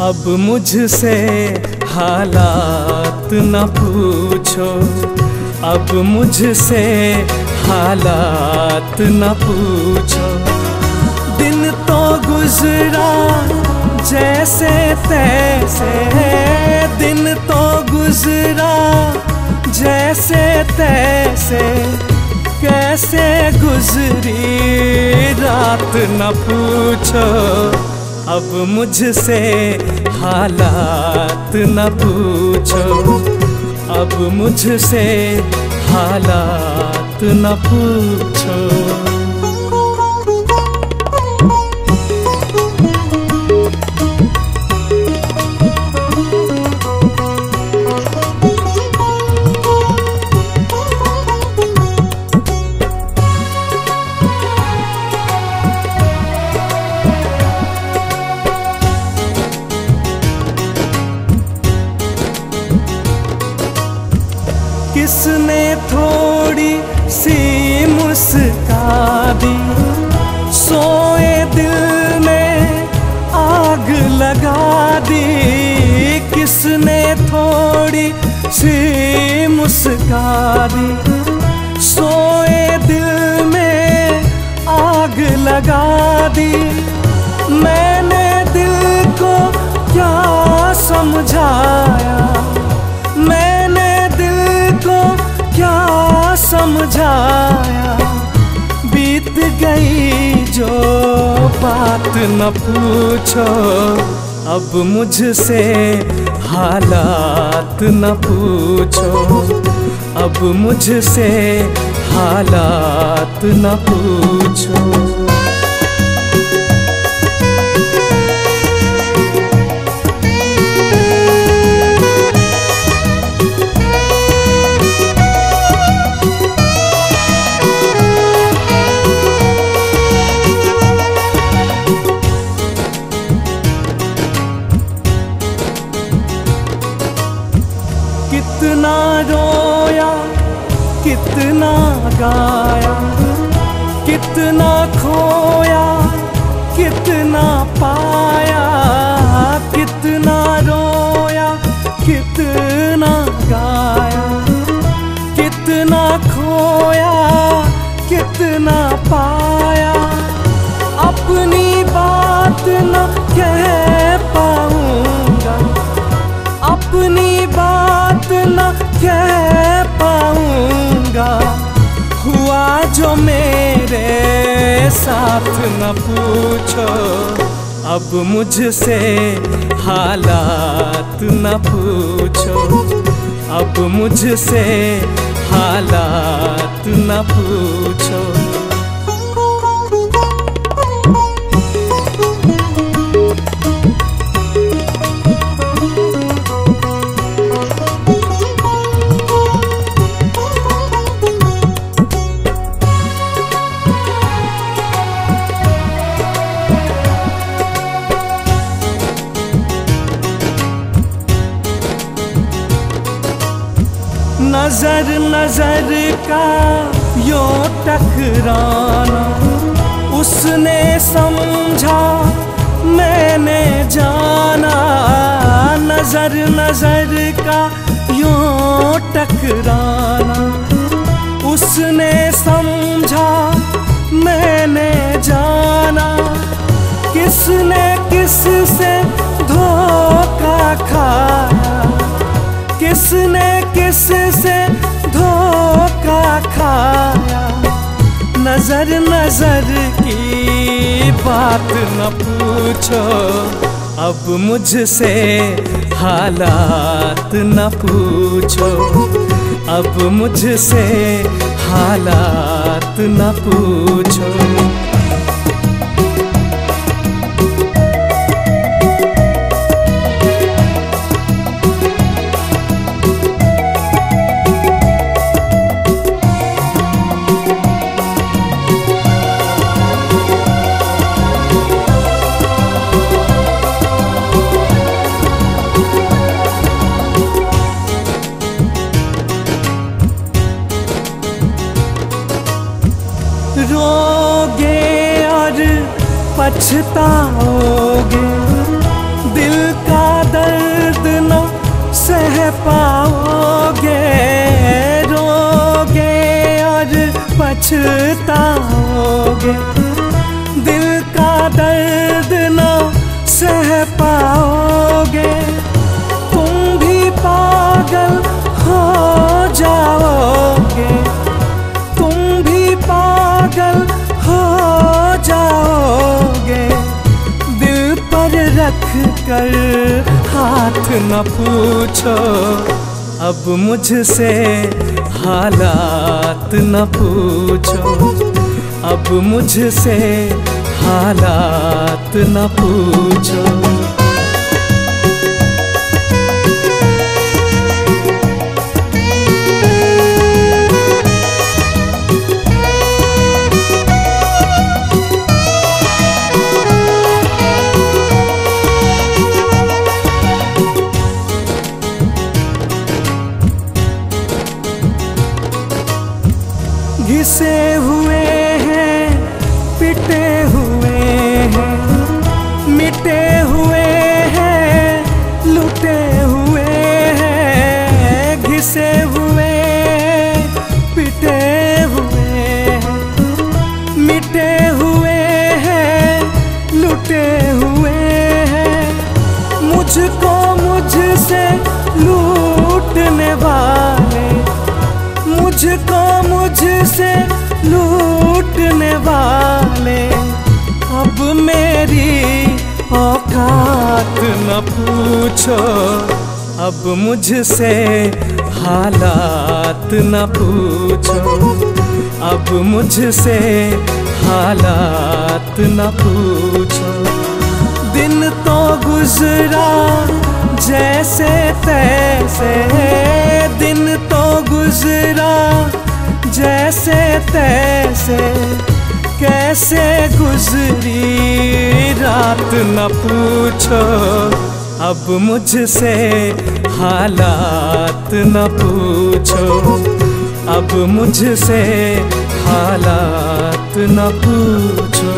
अब मुझसे हालात न पूछो, अब मुझसे हालात न पूछो। दिन तो गुजरा जैसे तैसे, दिन तो गुजरा जैसे तैसे, कैसे गुजरी रात न पूछो। अब मुझसे हालात न पूछो, अब मुझसे हालात न पूछो। किसने थोड़ी सी मुस्का दी, सोए दिल में आग लगा दी। किसने थोड़ी सी मुस्का दी, सोए दिल में आग लगा दी। मैंने दिल को क्या समझाया, मैंने को क्या समझाया। बीत गई जो बात न पूछो, अब मुझसे हालात न पूछो, अब मुझसे हालात न पूछो। कितना रोया, कितना गाया, कितना खोया, कितना पाया। कितना रोया, कितना गाया, कितना खोया, कितना पाया। अपनी बात न कह पाऊंगा, अपनी बात न कह पाऊंगा। हुआ जो मेरे साथ न पूछो, अब मुझसे हालात न पूछो, अब मुझसे हालात न पूछो। नजर नजर का यो टकराना, उसने समझा मैंने जाना। नजर नजर का यो टकराना, उसने समझा मैंने जाना। किसने किससे धोखा खाया, किसने किससे धोखा खाया। नजर नजर की बात न पूछो, अब मुझसे हालात न पूछो, अब मुझसे हालात न पूछो। रोगे और पछताओगे, दिल का पाओगे, रोगे और पछताओगे। दिल का दर्द ना सह पाओगे, तुम भी पागल हो जाओगे, तुम भी पागल हो जाओगे। दिल पर रख कर हाथ न पूछो, अब मुझसे हालात न पूछो, अब मुझसे हालात न पूछो। घिसे हुए हैं, पिटे हुए हैं, मिटे हुए हैं, लुटे हुए हैं। घिसे हुए, पिटे हुए हैं, मिटे हुए हैं, लुटे हुए हैं। मुझको मुझसे लूटने वाले, मुझको मुझसे लूटने वाले, अब मेरी औकात न पूछो, अब मुझसे हालात न पूछो, अब मुझसे हालात न पूछो। दिन तो गुजरा जैसे तैसे, दिन तो गुजरा जैसे तैसे, कैसे गुजरी रात न पूछो, अब मुझसे हालात न पूछो, अब मुझसे हालात न पूछो।